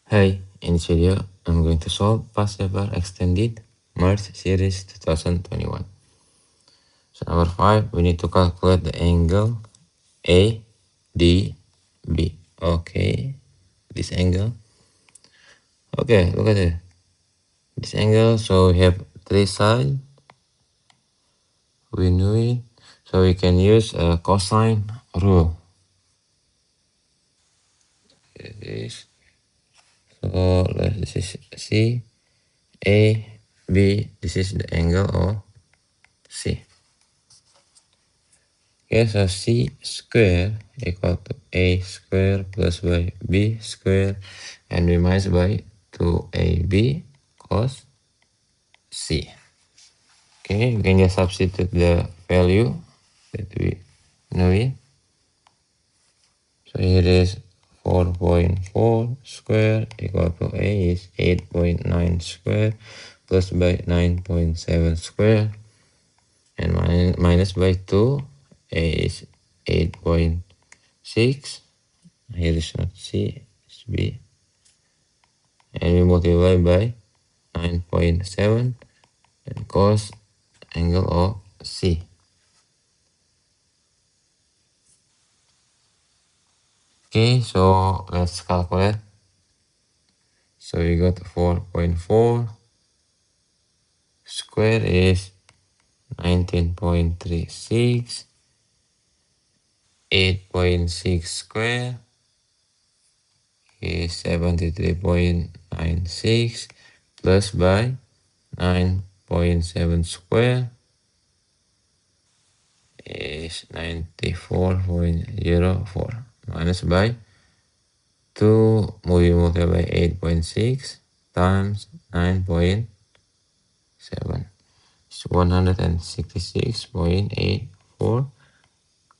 Hi, in this video, I'm going to solve Passeval Extended Merge Series 2021. So number 5, we need to calculate the angle ADB. Okay, this angle. Okay, look at it. This angle, so we have three sides. We knew it, so we can use a cosine rule. This. So this is C, A, B. This is the angle of C. Okay, so C square equal to A square plus by B square, and we minus by 2AB cos C. Okay, we can just substitute the value that we know it. So here is 4.4 square equal to A is 8.9 square plus by 9.7 square, and minus by 2, A is 8.6. Here is not C, it's B. And we multiply by 9.7 and cos angle of C. Okay, so let's calculate. So we got 4.4 square is 19.36. 8.6 square is 73.96 plus by 9.7 square is 94.04 minus by 2 multiplied by 8.6 times 9.7. It's 166.84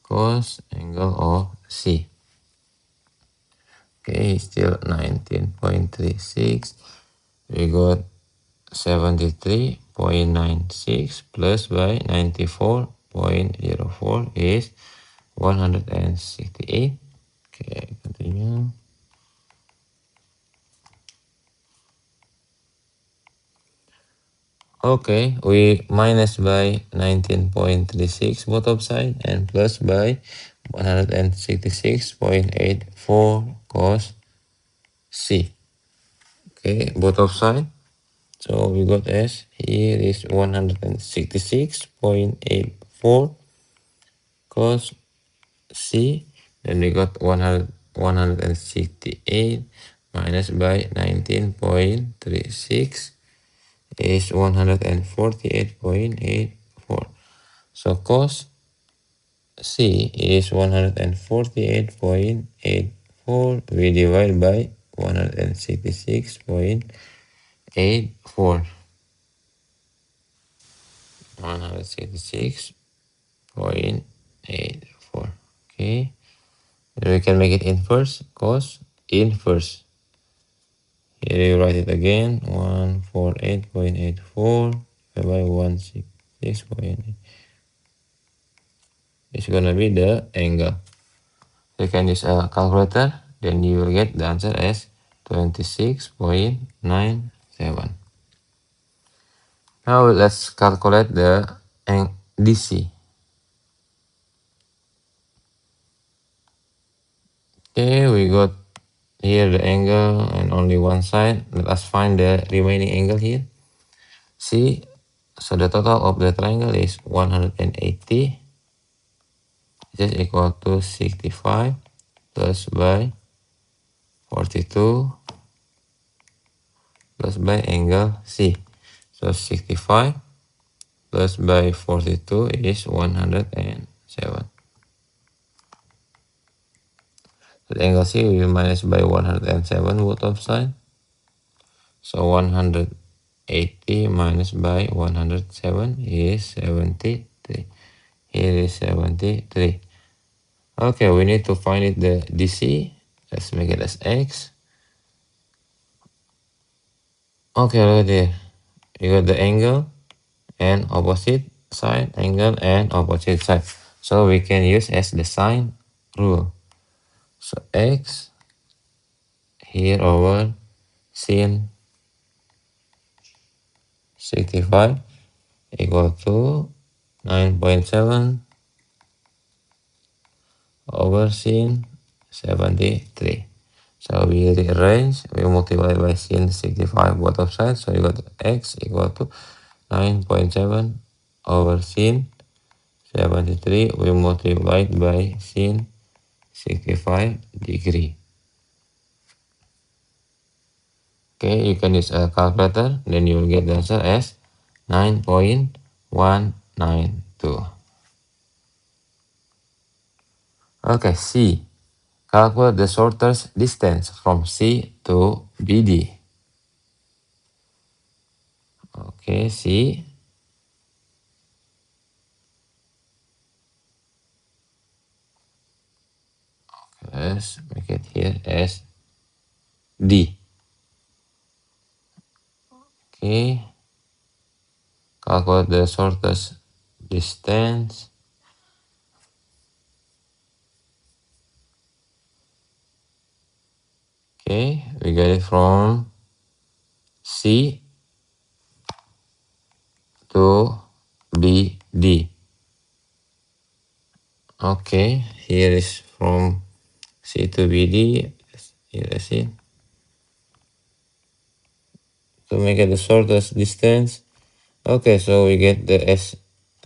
cos angle of C. Okay, still 19.36. We got 73.96 plus by 94.04 is 168. Okay, continue. Okay, we minus by 19.36 both of side and plus by 166.84 cos C. Okay, both of side. So we got S here is 166.84 cos C. Then we got 168 minus by 19.36 is 148.84. So cos C is 148.84. We divide by 166.84. 166.84. Okay. And we can make it inverse. Cos inverse. Here you write it again. 148.84 by 166.8. It's gonna be the angle. You can use a calculator, then you will get the answer as 26.97. Now let's calculate the DC. Okay, we got here the angle and only one side. Let us find the remaining angle here. See, so the total of the triangle is 180. This is equal to 65 plus by 42 plus by angle C. So 65 plus by 42 is 107. So the angle C will be minus by 107 both of sides. So 180 minus by 107 is 73. Here is 73. Okay, we need to find it the DC. Let's make it as X. Okay, look at there. You got the angle and opposite side, angle and opposite side. So we can use as the sine rule. So X here over sin 65 equal to 9.7 over sin 73. So we rearrange, we multiply by sin 65 both sides, so you got x equal to 9.7 over sin 73, we multiply by sin 65 degree. Okay, you can use a calculator, then you will get the answer as 9.192. Okay, C. Calculate the shortest distance from C to BD. Okay, C. Let's make it here as D. Okay. Calculate the shortest distance. Okay, we get it from C to BD. Okay, here is from C to BD. Here I see. To make it the shortest distance. Okay, so we get the S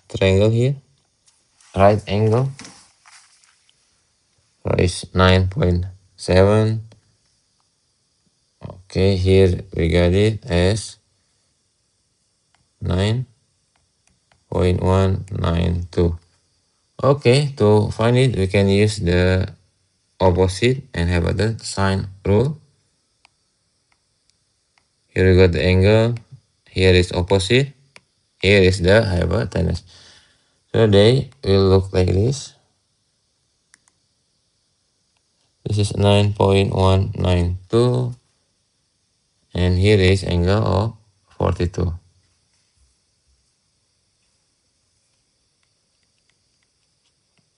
triangle here. Right angle. So it's 9.7. Okay, here we got it as 9.192. Okay, to find it, we can use the opposite and have the sine rule. Here we got the angle. Here is opposite. Here is the hypotenuse. So they will look like this. This is 9.192. And here is angle of 42.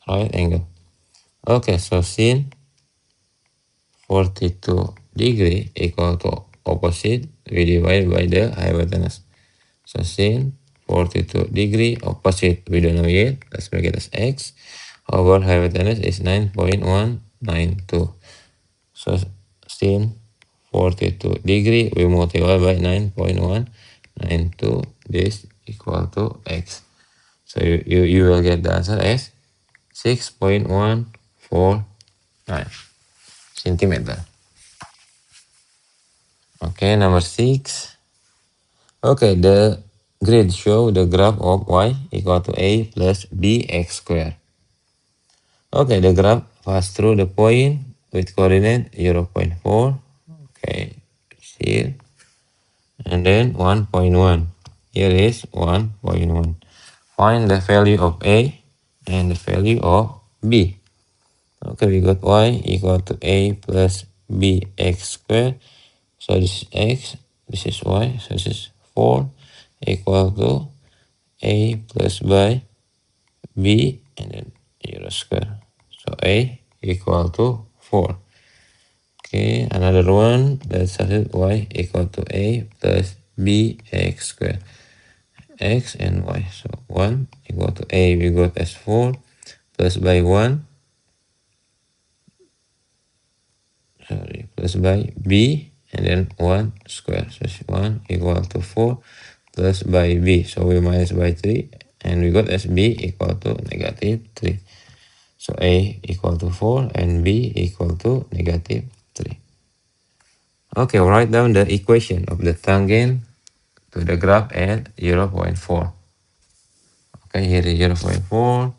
Right angle. Okay, so sin 42 degree equal to opposite, we divide by the hypotenuse. So sin 42 degree opposite, we don't know yet, let's make it as x, over hypotenuse is 9.192. So sin 42 degree, we multiply by 9.192, this equal to x. So you will get the answer as 6.149 centimeter. Okay, number 6. Okay, the grid show the graph of y equal to a plus bx squared. Okay, the graph pass through the point with coordinate 0.4. Okay, here. And then 1.1. Here is 1.1. Find the value of a and the value of b. Okay, we got y equal to a plus bx squared. So this is x, this is y, so this is 4 equal to a plus by b and then 0 square. So a equal to 4. Okay, another one, let's have y equal to a plus bx squared. X and y, so 1 equal to a, we got as 4 plus by 1. Sorry, plus by b and then 1 square. So 1 equal to 4 plus by b. So we minus by 3 and we got as b equal to negative 3. So a equal to 4 and b equal to negative 3. Okay, write down the equation of the tangent to the graph at 0.4. Okay, here is 0.4.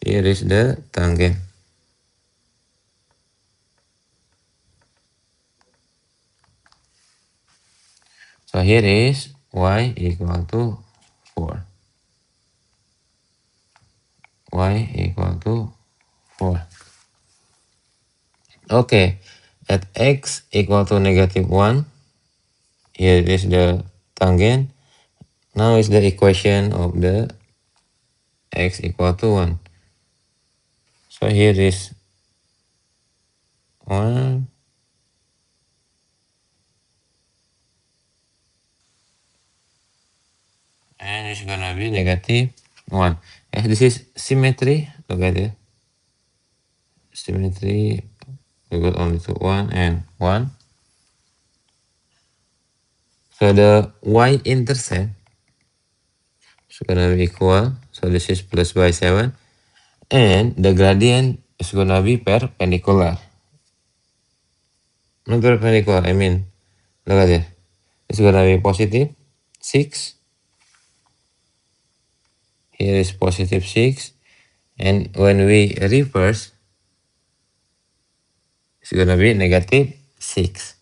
Here is the tangent. So here is y equal to 4. Y equal to 4. Okay, at x equal to negative 1, here is the tangent. Now is the equation of the x equal to 1. So here is 1 and it's gonna be negative 1. This is symmetry. Look at it. Symmetry, we got only to 1 and 1. So the y-intercept is gonna be equal. So this is plus by 7. And the gradient is gonna be perpendicular. Not perpendicular, I mean, look at it. It's gonna be positive 6. Here is positive 6. And when we reverse, it's gonna be negative 6.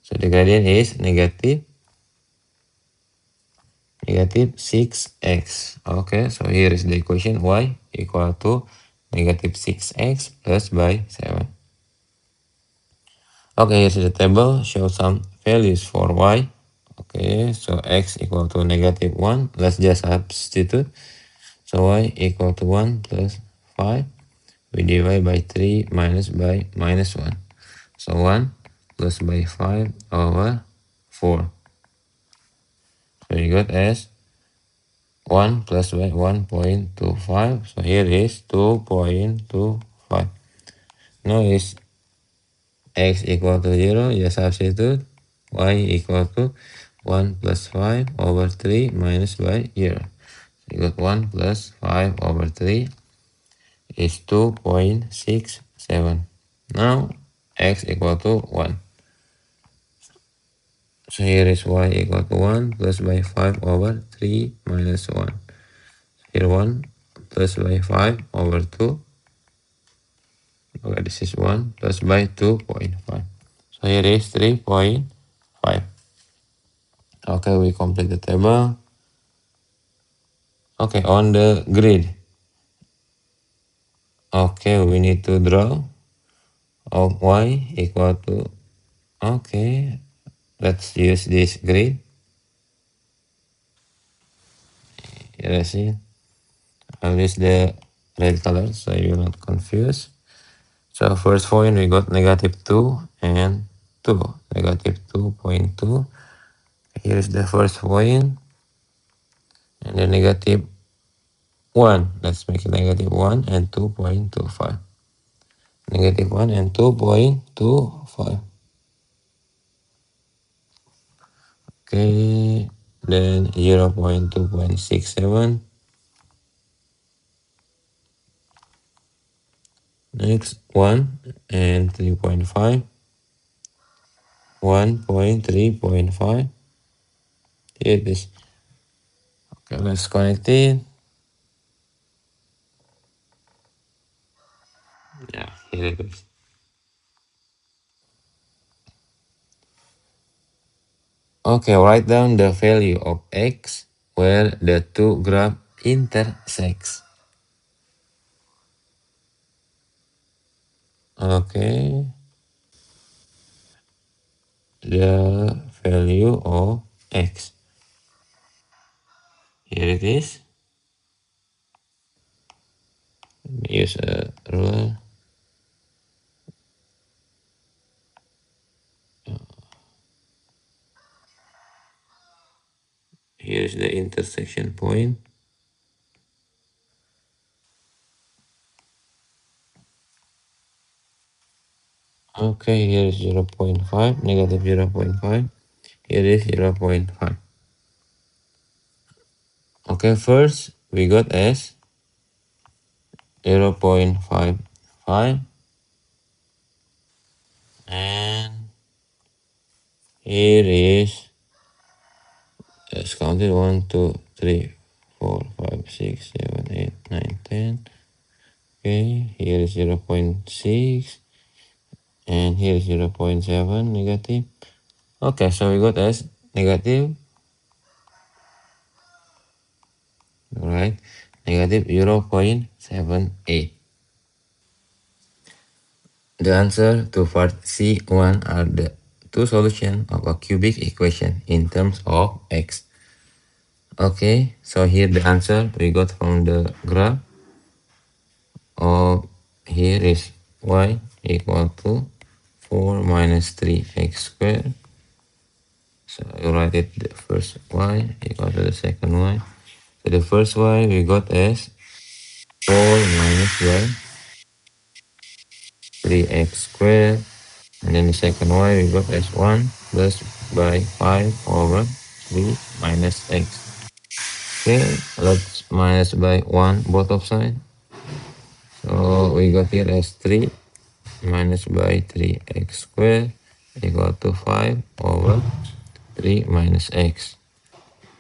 So the gradient is negative 6x. Okay, so here is the equation y equal to negative 6x plus by 7. Okay, here's the table, show some values for y. Okay, so x equal to negative 1. Let's just substitute. So y equal to 1 plus 5. We divide by 3 minus by minus 1. So 1 plus by 5 over 4. So you got as 1 plus by 1.25. So here is 2.25. Now is x equal to 0. Just substitute. Y equal to 1 plus 5 over 3 minus by 0. So you got 1 plus 5 over 3 is 2.67. Now x equal to 1. So here is y equal to 1 plus by 5 over 3 minus 1. Here 1 plus by 5 over 2. Okay, this is 1 plus by 2.5. So here is 3.5. Okay, we complete the table. Okay, on the grid. Okay, we need to draw of y equal to, okay, let's use this grid. Here I see. I'll use the red color so you will not confuse. So first point we got negative 2 and 2. Negative 2.2. Here is the first point. And then negative 1. Let's make it negative 1 and 2.25. Negative 1 and 2.25. Okay, then 0.2.67. Next 1 and 3.5. 1.3.5. Here it is. Okay, let's connect it. Yeah, here it is. Okay, write down the value of x where the two graph intersects. Okay, the value of x. Here it is. Let me use a ruler. Here is the intersection point. Okay, here is 0.5, negative 0.5. Here is 0.5. Okay, first we got as 0.55. And here is, let's count it, 1, 2, 3, 4, 5, 6, 7, 8, 9, 10. Okay, here is 0.6. And here is 0.7 negative. Okay, so we got as negative, right? Negative 0.78. The answer to part C1 are the two solutions of a cubic equation in terms of x. Okay, so here the answer we got from the graph. Here is y equal to 4 minus 3x squared. So you write it, the first y equal to the second y. So the first y we got as 4 minus by 3x squared. And then the second y we got as 1 plus by 5 over 3 minus x. Okay, let's minus by 1 both of sides. So we got here as 3 minus by 3x squared equal to 5 over 3 minus x.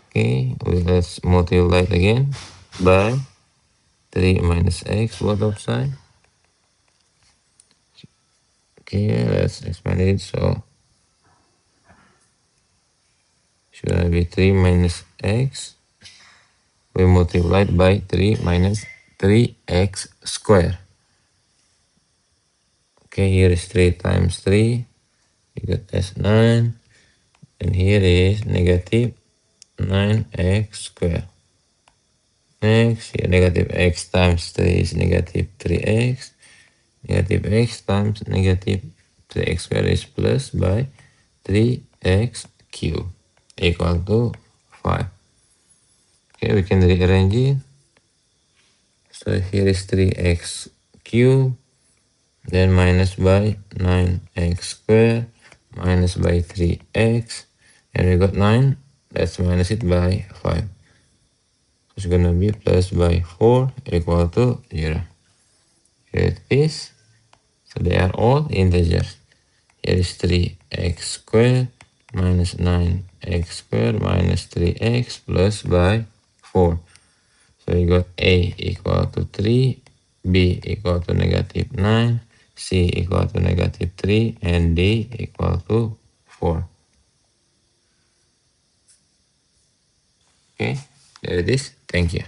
Okay, let's multiply it again by 3 minus x both of sides. Okay, let's expand it. So should be 3 minus x. We multiplied by 3 minus 3x squared. Okay, here is 3 times 3. We got as 9. And here is negative 9x squared. Next, here negative x times 3 is negative 3x. Negative x times negative 3x squared is plus by 3x cubed equal to 5. Okay, we can rearrange it. So here is 3x cubed, then minus by 9x squared, minus by 3x, and we got 9. Let's minus it by 5. It's gonna be plus by 4 equal to 0. Here it is. So they are all integers. Here is 3x squared minus 9x squared minus 3x plus by 4. So we got A equal to 3, B equal to negative 9, C equal to negative 3, and D equal to 4. Okay, there it is. Thank you.